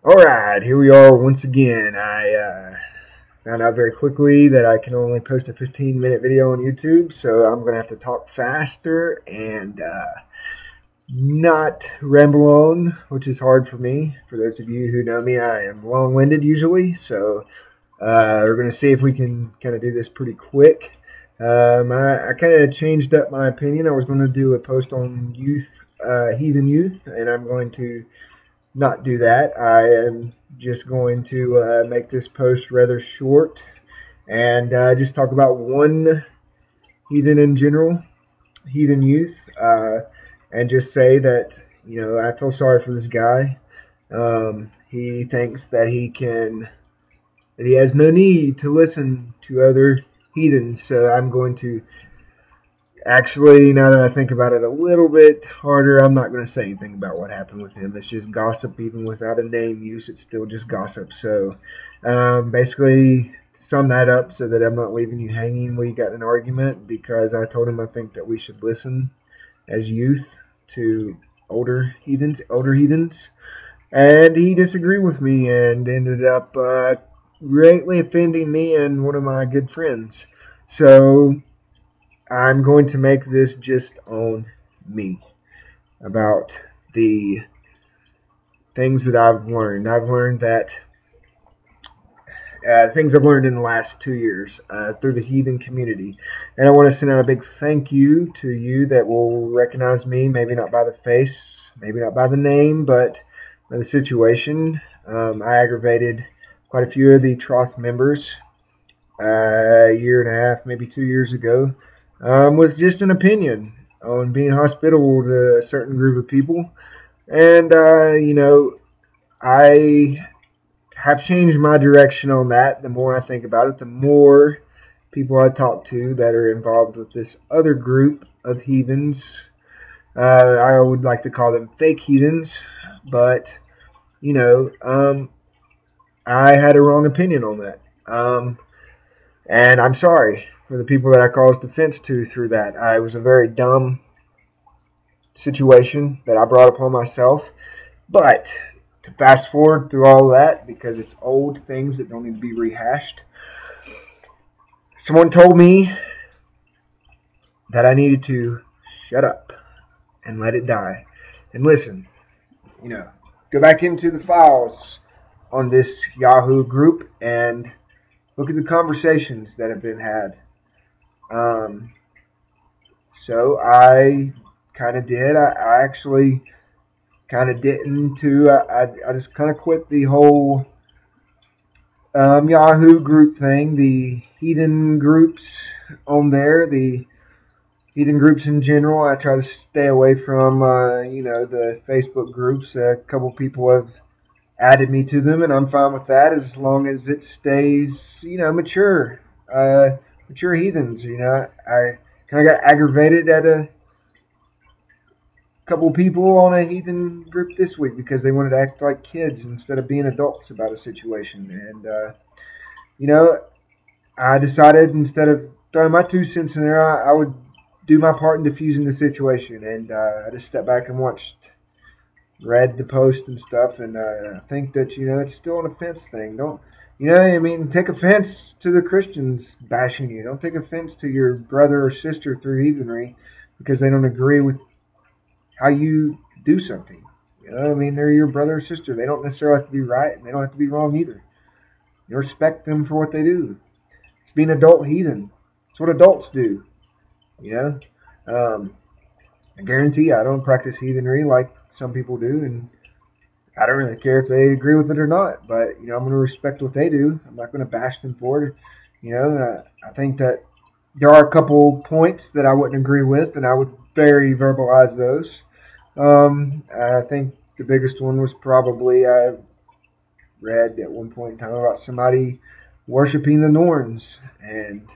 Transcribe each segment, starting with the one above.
Alright, here we are once again. I found out very quickly that I can only post a 15-minute video on YouTube, so I'm going to have to talk faster and not ramble on, which is hard for me. For those of you who know me, I am long-winded usually, so we're going to see if we can kind of do this pretty quick. I kind of changed up my opinion. I was going to do a post on heathen youth, and I'm going to not do that. I am just going to make this post rather short and just talk about one heathen in general, heathen youth, and just say that, I feel sorry for this guy. He thinks that he has no need to listen to other heathens, so I'm going to actually, now that I think about it a little bit harder, I'm not going to say anything about what happened with him. It's just gossip. Even without a name use, it's still just gossip. So basically, to sum that up so that I'm not leaving you hanging, we got in an argument because I told him I think that we should listen as youth to older heathens, and he disagreed with me and ended up greatly offending me and one of my good friends. So I'm going to make this just on me about the things that I've learned. I've learned that things I've learned in the last 2 years through the heathen community. And I want to send out a big thank you to you that will recognize me, maybe not by the face, maybe not by the name, but by the situation. I aggravated quite a few of the Troth members a year and a half, maybe 2 years ago. With just an opinion on being hospitable to a certain group of people. And, I have changed my direction on that. The more I think about it, the more people I talk to that are involved with this other group of heathens. I would like to call them fake heathens, but, I had a wrong opinion on that. And I'm sorry for the people that I caused offense to through that. It was a very dumb situation that I brought upon myself. But to fast forward through all of that, because it's old things that don't need to be rehashed, someone told me that I needed to shut up and let it die. And listen, go back into the files on this Yahoo group and look at the conversations that have been had. So I kind of did. I actually kind of didn't too. I just kind of quit the whole Yahoo group thing, the heathen groups on there, the heathen groups in general. I try to stay away from, the Facebook groups. A couple people have added me to them, and I'm fine with that as long as it stays, mature. Mature heathens, I kind of got aggravated at a couple people on a heathen group this week because they wanted to act like kids instead of being adults about a situation. And, I decided instead of throwing my 2 cents in there, I would do my part in diffusing the situation. And I just stepped back and read the post and stuff, and I think that, it's still an offense thing. Don't, take offense to the Christians bashing you. Don't take offense to your brother or sister through heathenry because they don't agree with how you do something. They're your brother or sister. They don't necessarily have to be right, and they don't have to be wrong either. You respect them for what they do. It's being an adult heathen. It's what adults do. I guarantee I don't practice heathenry like some people do, and I don't really care if they agree with it or not. But I'm going to respect what they do. I'm not going to bash them for it. I think that there are a couple points that I wouldn't agree with, and I would very verbalize those. I think the biggest one was probably I read at one point in time about somebody worshiping the Norns, and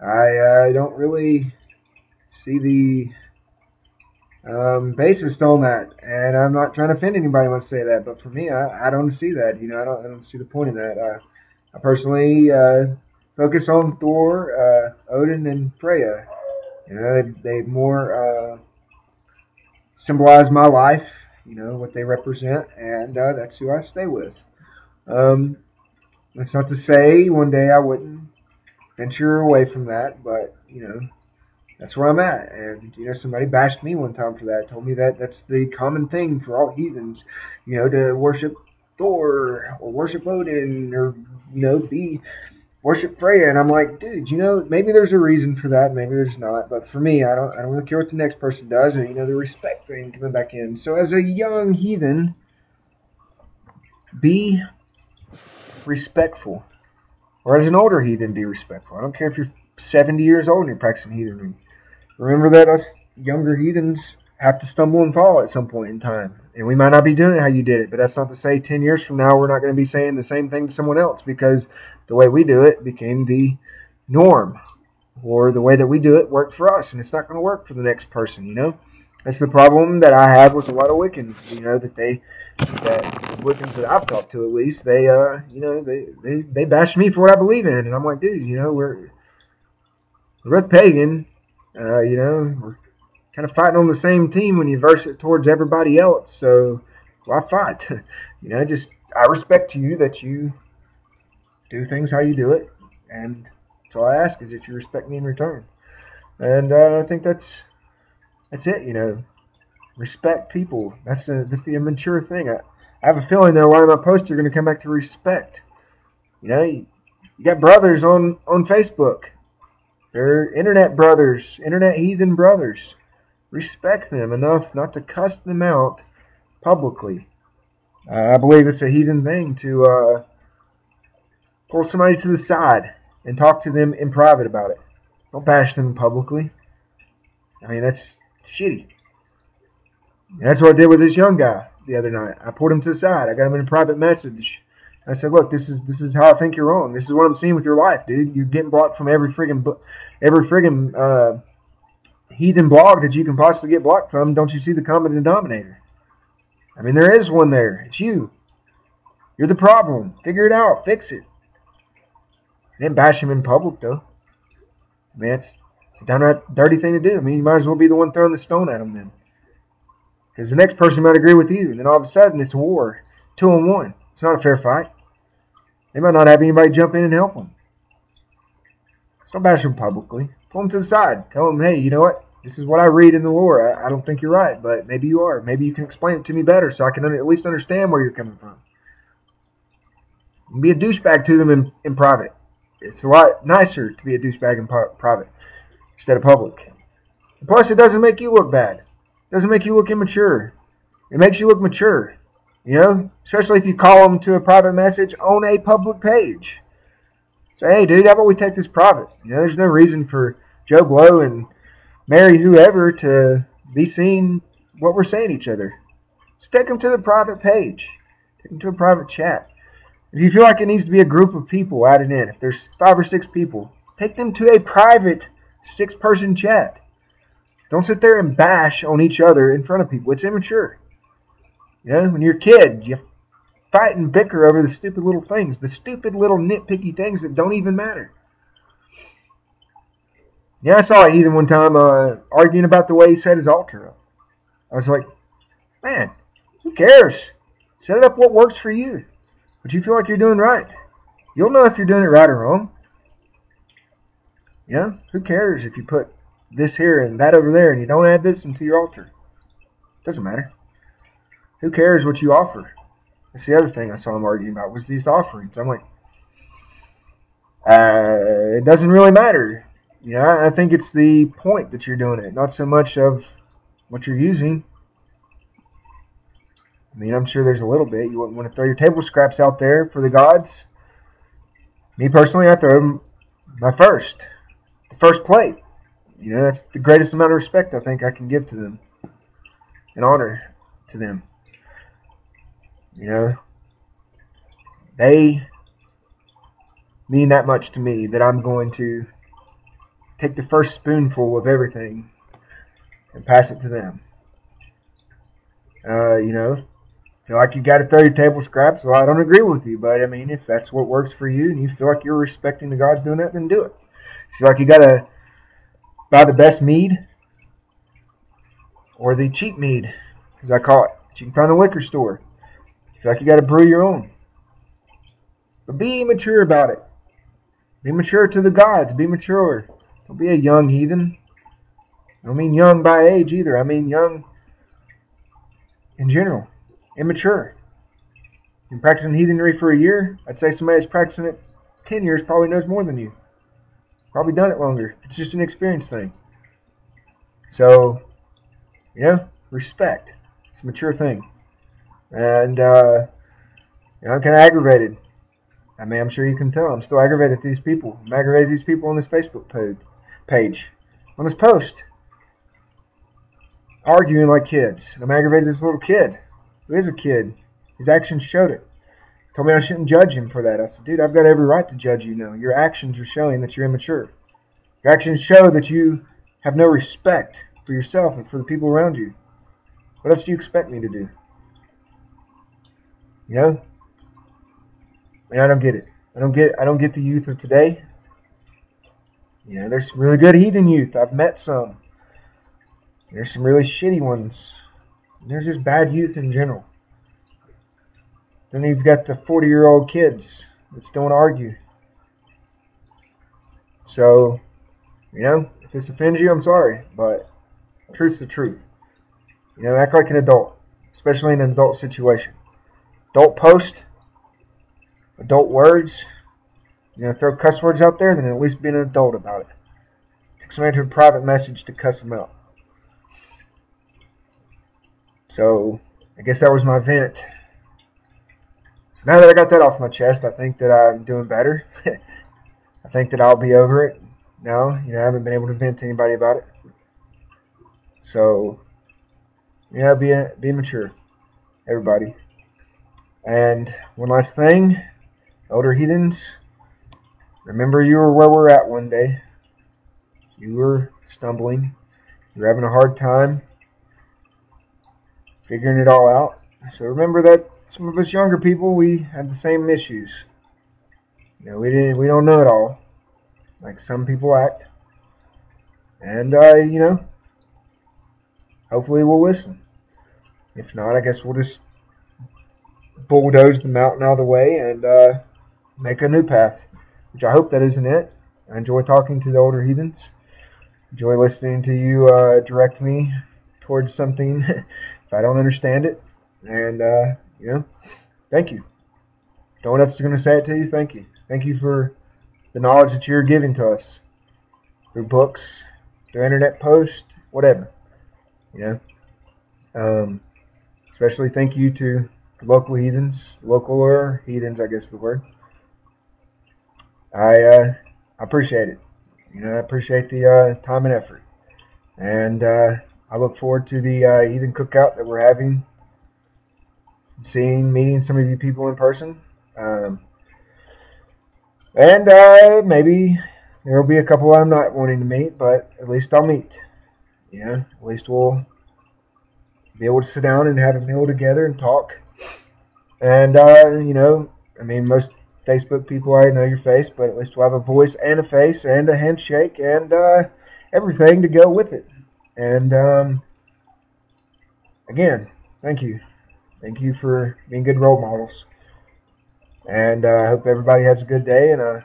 I don't really see the basis on that, and I'm not trying to offend anybody when I say that, but for me, I don't see that. I don't see the point in that. I personally focus on Thor, Odin, and Freya. They more symbolize my life what they represent, and that's who I stay with. Um, that's not to say one day I wouldn't venture away from that, but that's where I'm at. And somebody bashed me one time for that. Told me that that's the common thing for all heathens, to worship Thor or worship Odin or be worship Freya. And I'm like, dude, maybe there's a reason for that, maybe there's not. But for me, I don't really care what the next person does. And the respect thing coming back in. So as a young heathen, be respectful. Or as an older heathen, be respectful. I don't care if you're 70 years old and you're practicing heathenry. Remember that us younger heathens have to stumble and fall at some point in time. And we might not be doing it how you did it, but that's not to say 10 years from now we're not going to be saying the same thing to someone else, because the way we do it became the norm, or the way that we do it worked for us, and it's not going to work for the next person. That's the problem that I have with a lot of Wiccans, that Wiccans that I've talked to, at least, they bash me for what I believe in, and I'm like, dude, we're both pagan, we're kind of fighting on the same team when you verse it towards everybody else, so why fight? I respect you that you do things how you do it, and that's all I ask, is that you respect me in return. And I think that's it. Respect people. That's the immature thing. I have a feeling that a lot of my posts are going to come back to respect. You got brothers on Facebook. They're internet brothers, internet heathen brothers. Respect them enough not to cuss them out publicly. I believe it's a heathen thing to pull somebody to the side and talk to them in private about it. Don't bash them publicly. I mean, that's shitty. That's what I did with this young guy the other night. I pulled him to the side. I got him in a private message. I said, look, this is how I think you're wrong. This is what I'm seeing with your life, dude. You're getting blocked from every friggin' heathen blog that you can possibly get blocked from. Don't you see the common denominator? I mean, there is one there. It's you. You're the problem. Figure it out. Fix it. I didn't bash him in public, though. I mean, it's a downright dirty thing to do. I mean, you might as well be the one throwing the stone at him then. Because the next person might agree with you, and then all of a sudden it's a war. 2-on-1. It's not a fair fight. They might not have anybody jump in and help them. So don't bash them publicly. Pull them to the side. Tell them, hey, you know what? This is what I read in the lore. I don't think you're right, but maybe you are. Maybe you can explain it to me better so I can at least understand where you're coming from. Be a douchebag to them in private. It's a lot nicer to be a douchebag in private instead of public. And plus, it doesn't make you look bad. It doesn't make you look immature. It makes you look mature. Especially if you call them to a private message on a public page. Say, hey, dude, how about we take this private? There's no reason for Joe Blow and Mary whoever to be seeing what we're saying to each other. Just take them to the private page. Take them to a private chat. If you feel like it needs to be a group of people added in, if there's 5 or 6 people, take them to a private 6-person chat. Don't sit there and bash on each other in front of people. It's immature. When you're a kid, you fight and bicker over the stupid little things, the stupid little nitpicky things that don't even matter. I saw a heathen one time arguing about the way he set his altar up. I was like, man, who cares? Set it up what works for you. But you feel like you're doing right. You'll know if you're doing it right or wrong. Who cares if you put this here and that over there and you don't add this into your altar? Doesn't matter. Who cares what you offer? That's the other thing I saw him arguing about, was these offerings. I'm like, it doesn't really matter. I think it's the point that you're doing it, not so much of what you're using. I mean, I'm sure there's a little bit. You wouldn't want to throw your table scraps out there for the gods. Me personally, I throw the first plate. That's the greatest amount of respect I think I can give to them, and honor to them. They mean that much to me that I'm going to take the first spoonful of everything and pass it to them. Feel like you got to throw your table scraps. Well, I don't agree with you, but I mean, if that's what works for you and you feel like you're respecting the gods doing that, then do it. If you feel like you got to buy the best mead or the cheap mead, as I call it, that you can find in a liquor store. You feel like you got to brew your own. But be mature about it. Be mature to the gods. Be mature. Don't be a young heathen. I don't mean young by age either. I mean young in general. Immature. You've been practicing heathenry for a year. I'd say somebody that's practicing it 10 years probably knows more than you. Probably done it longer. It's just an experience thing. So, respect. It's a mature thing. And, I'm kind of aggravated. I mean, I'm sure you can tell. I'm still aggravated at these people. I'm aggravated at these people on this Facebook page. On this post. Arguing like kids. And I'm aggravated at this little kid. Who is a kid. His actions showed it. Told me I shouldn't judge him for that. I said, dude, I've got every right to judge you now. Your actions are showing that you're immature. Your actions show that you have no respect for yourself and for the people around you. What else do you expect me to do? I mean, I don't get it. I don't get the youth of today. There's some really good heathen youth. I've met some. There's some really shitty ones. And there's just bad youth in general. Then you've got the 40-year-old kids that still want to argue. So, if this offends you, I'm sorry. But truth's the truth. Act like an adult. Especially in an adult situation. Adult post. Adult words. Throw cuss words out there, then at least be an adult about it. Take somebody to a private message to cuss them out. So, I guess that was my vent. So now that I got that off my chest, I think that I'm doing better. I think that I'll be over it now. I haven't been able to vent to anybody about it. So, be mature, everybody. And one last thing, elder heathens, remember you were where we're at one day. You were stumbling. You were having a hard time figuring it all out. So remember that some of us younger people, we have the same issues. We don't know it all, like some people act. And hopefully we'll listen. If not, I guess we'll just bulldoze the mountain out of the way and make a new path. Which I hope that isn't it. I enjoy talking to the older heathens. Enjoy listening to you direct me towards something if I don't understand it. And, thank you. No one else is going to say it to you. Thank you. Thank you for the knowledge that you're giving to us through books, through internet posts, whatever. Especially thank you to the local heathens, localer heathens, I guess is the word. I appreciate it. I appreciate the time and effort. And I look forward to the heathen cookout that we're having, meeting some of you people in person. And maybe there will be a couple I'm not wanting to meet, but at least I'll meet. At least we'll be able to sit down and have a meal together and talk. And, most Facebook people already know your face, but at least we'll have a voice and a face and a handshake and everything to go with it. And, again, thank you. Thank you for being good role models. And I hope everybody has a good day, and I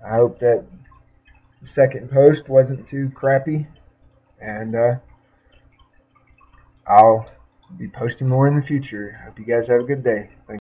hope that the second post wasn't too crappy. And I'll be posting more in the future. Hope you guys have a good day. Thanks.